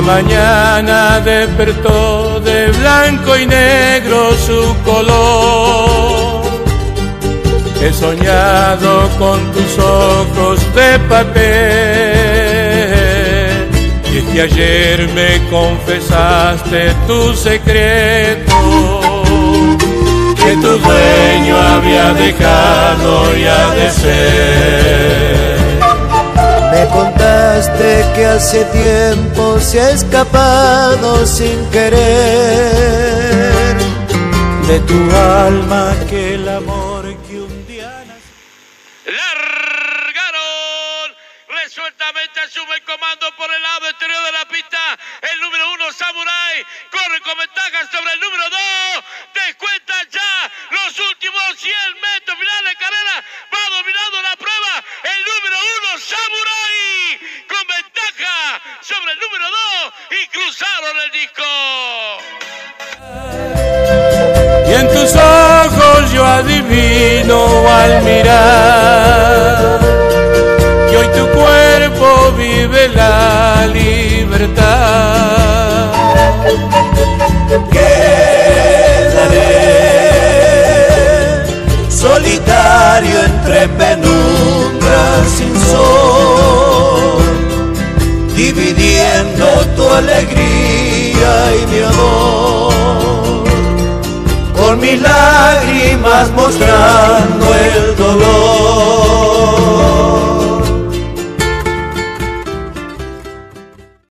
mañana despertó de blanco y negro su color. He soñado con tus ojos de papel, y es que ayer me confesaste tu secreto, que tu dueño había dejado ya de ser. Me contaste que hace tiempo se ha escapado sin querer de tu alma aquel amor que un día nació. Largaron, resueltamente asume el comando por el lado exterior de la pista. El número 1, Samurai, corre con ventaja sobre el número 2. Descuenta ya los últimos 100 metros final de carrera. Va dominando la prueba el número 1, Samurai, con ventaja sobre el número 2 y cruzaron el disco. Y en tus ojos yo adivino al mirar, y hoy tu cuerpo vive la libertad. Quedaré solitario entre penumbras sin sol, dividiendo tu alegría y mi amor. Con mis lágrimas mostrar